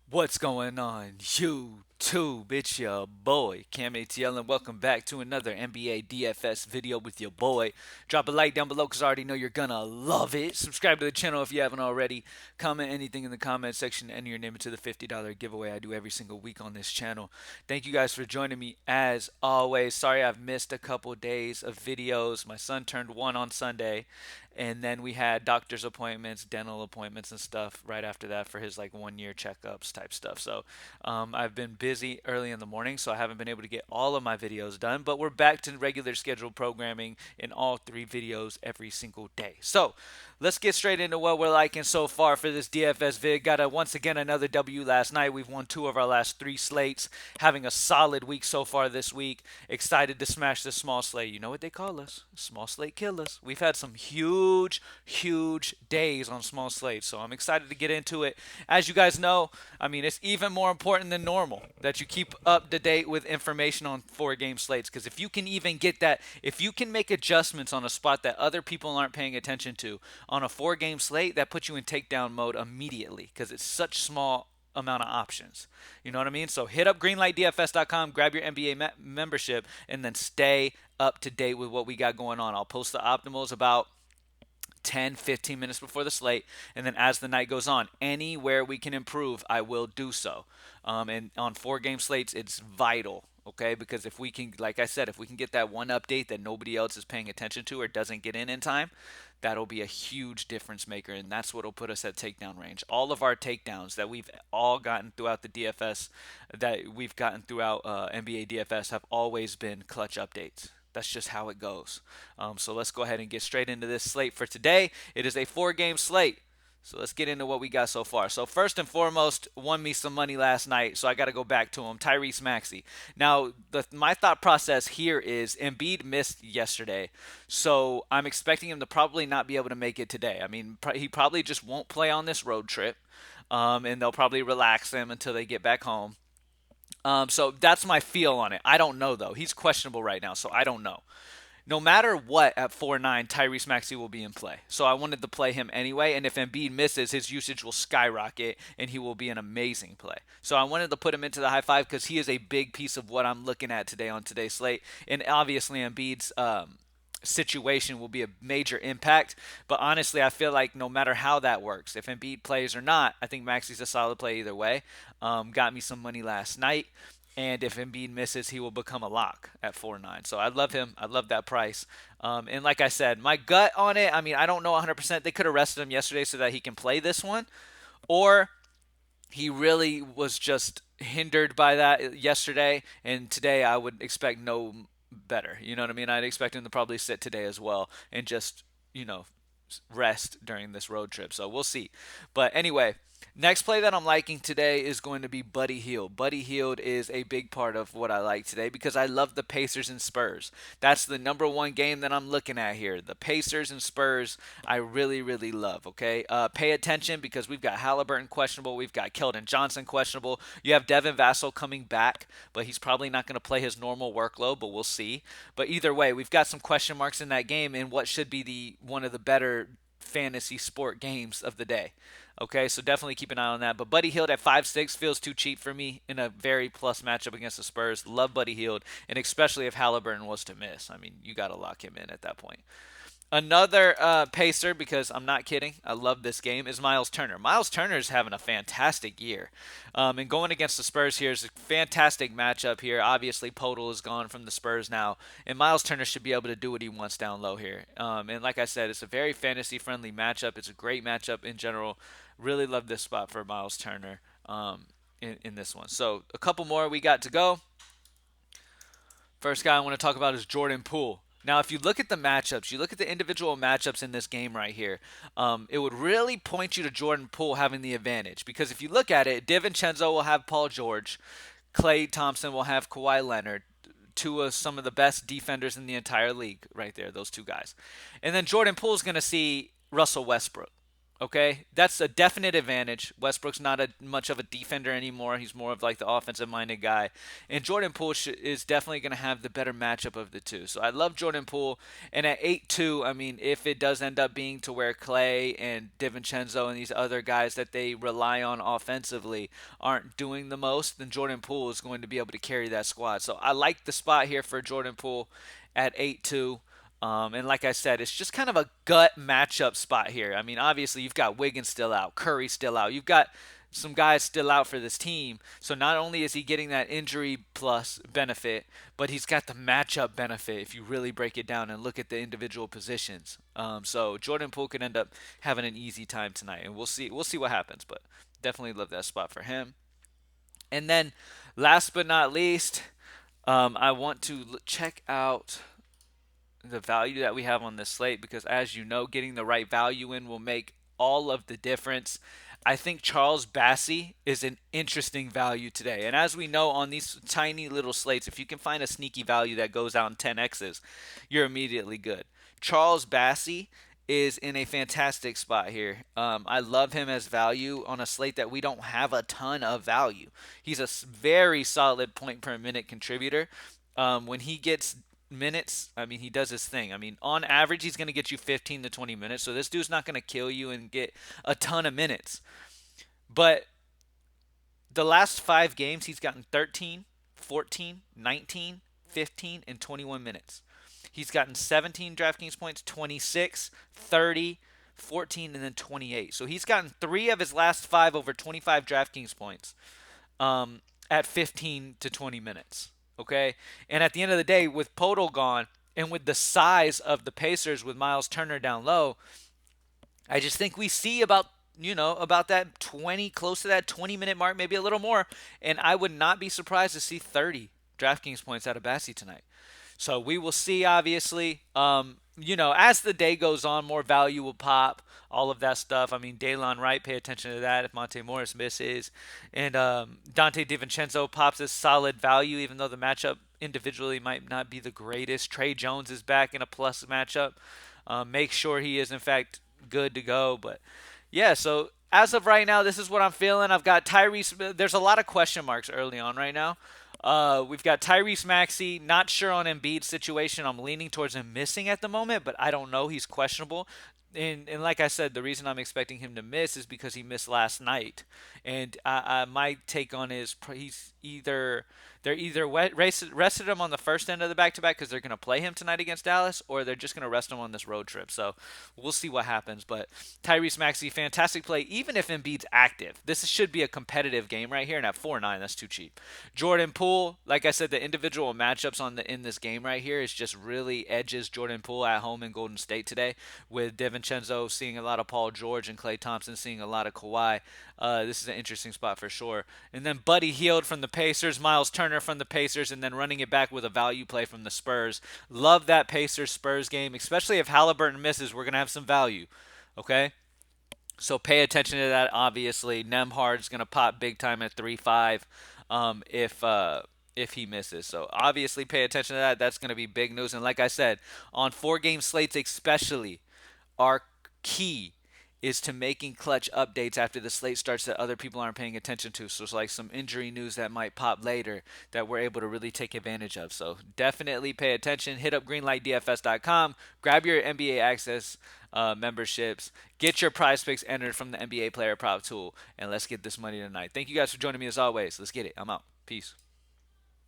What's going on, YouTube? It's your boy, CamATL, and welcome back to another NBA DFS video with your boy. Drop a like down below because I already know you're gonna love it. Subscribe to the channel if you haven't already. Comment anything in the comment section, enter your name into the $50 giveaway I do every single week on this channel. Thank you guys for joining me as always. Sorry I've missed a couple days of videos. My son turned one on Sunday, and then we had doctor's appointments, dental appointments, and stuff right after that for his like 1 year checkups type stuff. So I've been busy early in the morning, so I haven't been able to get all of my videos done. But we're back to regular scheduled programming in all three videos every single day. So let's get straight into what we're liking so far for this DFS vid. Got once again another W last night. We've won two of our last three slates, having a solid week so far this week. Excited to smash this small slate. You know what they call us? Small slate killers. We've had some huge days on small slates, so I'm excited to get into it. As you guys know, I mean, it's even more important than normal that you keep up to date with information on four-game slates, because if you can even get that, if you can make adjustments on a spot that other people aren't paying attention to on a four-game slate, that puts you in takedown mode immediately because it's such small amount of options. You know what I mean? So hit up greenlightdfs.com, grab your NBA membership, and then stay up to date with what we got going on. I'll post the optimals about 10, 15 minutes before the slate. And then as the night goes on, anywhere we can improve, I will do so. And on four-game slates, it's vital. Okay, because if we can, like I said, if we can get that one update that nobody else is paying attention to or doesn't get in time, that'll be a huge difference maker, and that's what'll put us at takedown range. All of our takedowns that we've all gotten throughout the DFS, that we've gotten throughout NBA DFS, have always been clutch updates. That's just how it goes. So let's go ahead and get straight into this slate for today. It is a four-game slate. So let's get into what we got so far. So first and foremost, won me some money last night, so I got to go back to him. Tyrese Maxey. Now, my thought process here is Embiid missed yesterday, so I'm expecting him to probably not be able to make it today. I mean, he probably just won't play on this road trip, and they'll probably relax him until they get back home. So that's my feel on it. I don't know though. He's questionable right now, so I don't know. No matter what, at 4-9, Tyrese Maxey will be in play. So I wanted to play him anyway, and if Embiid misses, his usage will skyrocket, and he will be an amazing play. So I wanted to put him into the high five because he is a big piece of what I'm looking at today on today's slate. And obviously, Embiid's situation will be a major impact. But honestly, I feel like no matter how that works, if Embiid plays or not, I think Maxey's a solid play either way. Got me some money last night. And if Embiid misses, he will become a lock at 4-9. So I love him. I love that price. And like I said, my gut on it, I mean, I don't know 100%. They could have rested him yesterday so that he can play this one. Or he really was just hindered by that yesterday. And today I would expect no better. You know what I mean? I'd expect him to probably sit today as well and just, rest during this road trip. So we'll see. But anyway, next play that I'm liking today is going to be Buddy Hield. Buddy Hield is a big part of what I like today because I love the Pacers and Spurs. That's the number one game that I'm looking at here. The Pacers and Spurs, I really love. Okay, pay attention because we've got Halliburton questionable, we've got Keldon Johnson questionable. You have Devin Vassell coming back, but he's probably not going to play his normal workload. But we'll see. But either way, we've got some question marks in that game in what should be the one of the better fantasy sport games of the day. Okay, so definitely keep an eye on that. But Buddy Hield at 5-6 feels too cheap for me in a very plus matchup against the Spurs. Love Buddy Hield, and especially if Halliburton was to miss. I mean, you got to lock him in at that point. Another pacer, because I'm not kidding, I love this game, is Miles Turner. Miles Turner is having a fantastic year. And going against the Spurs here is a fantastic matchup here. Obviously, Podol is gone from the Spurs now, and Miles Turner should be able to do what he wants down low here. And like I said, it's a very fantasy-friendly matchup. It's a great matchup in general. Really love this spot for Miles Turner in this one. So a couple more we got to go. First guy I want to talk about is Jordan Poole. Now, if you look at the matchups, you look at the individual matchups in this game right here, it would really point you to Jordan Poole having the advantage. Because if you look at it, DiVincenzo will have Paul George, Klay Thompson will have Kawhi Leonard, two of some of the best defenders in the entire league right there, those two guys. And then Jordan Poole is going to see Russell Westbrook. Okay, that's a definite advantage. Westbrook's not much of a defender anymore. He's more of like the offensive-minded guy, and Jordan Poole is definitely going to have the better matchup of the two. So I love Jordan Poole, and at 8-2, I mean, if it does end up being to where Clay and DiVincenzo and these other guys that they rely on offensively aren't doing the most, then Jordan Poole is going to be able to carry that squad. So I like the spot here for Jordan Poole at 8-2. And like I said, it's just kind of a gut matchup spot here. I mean, obviously, you've got Wiggins still out, Curry still out. You've got some guys still out for this team. So not only is he getting that injury plus benefit, but he's got the matchup benefit if you really break it down and look at the individual positions. So Jordan Poole could end up having an easy time tonight, and we'll see. We'll see what happens, but definitely love that spot for him. And then, last but not least, I want to check out the value that we have on this slate because, as you know, getting the right value in will make all of the difference. I think Charles Bassey is an interesting value today. And as we know on these tiny little slates, if you can find a sneaky value that goes out in 10x's, you're immediately good. Charles Bassey is in a fantastic spot here. I love him as value on a slate that we don't have a ton of value. He's a very solid point per minute contributor. When he gets minutes, I mean, he does his thing. I mean, on average, he's going to get you 15 to 20 minutes. So this dude's not going to kill you and get a ton of minutes. But the last 5 games, he's gotten 13, 14, 19, 15, and 21 minutes. He's gotten 17 DraftKings points, 26, 30, 14, and then 28. So he's gotten 3 of his last 5 over 25 DraftKings points at 15 to 20 minutes. Okay? And at the end of the day, with Podol gone and with the size of the Pacers with Miles Turner down low, I just think we see about that 20, close to that 20-minute mark, maybe a little more. And I would not be surprised to see 30 DraftKings points out of Bassey tonight. So we will see, obviously. As the day goes on, more value will pop, all of that stuff. I mean, Daylon Wright, pay attention to that if Monte Morris misses. And Dante DiVincenzo pops as solid value, even though the matchup individually might not be the greatest. Trey Jones is back in a plus matchup. Make sure he is, in fact, good to go. But, yeah, so as of right now, this is what I'm feeling. I've got Tyrese. There's a lot of question marks early on right now. We've got Tyrese Maxey. Not sure on Embiid's situation. I'm leaning towards him missing at the moment, but I don't know. He's questionable. And like I said, the reason I'm expecting him to miss is because he missed last night. And my take on is he's either they're either rested him on the first end of the back-to-back because they're going to play him tonight against Dallas, or they're just going to rest him on this road trip. So we'll see what happens. But Tyrese Maxey, fantastic play, even if Embiid's active. This should be a competitive game right here, and at 4-9, that's too cheap. Jordan Poole, like I said, the individual matchups in this game right here is just really edges Jordan Poole at home in Golden State today, with DiVincenzo seeing a lot of Paul George and Klay Thompson seeing a lot of Kawhi. This is an interesting spot for sure. And then Buddy Hield from the Pacers, Miles Turner from the Pacers, and then running it back with a value play from the Spurs. Love that Pacers-Spurs game, especially if Halliburton misses. We're going to have some value, okay? So pay attention to that, obviously. Nemhard's going to pop big time at 3-5 if he misses. So obviously pay attention to that. That's going to be big news. And like I said, on 4-game slates especially, our key is to making clutch updates after the slate starts that other people aren't paying attention to. So it's like some injury news that might pop later that we're able to really take advantage of. So definitely pay attention. Hit up greenlightdfs.com. Grab your NBA access memberships. Get your prize picks entered from the NBA player prop tool. And let's get this money tonight. Thank you guys for joining me as always. Let's get it. I'm out. Peace.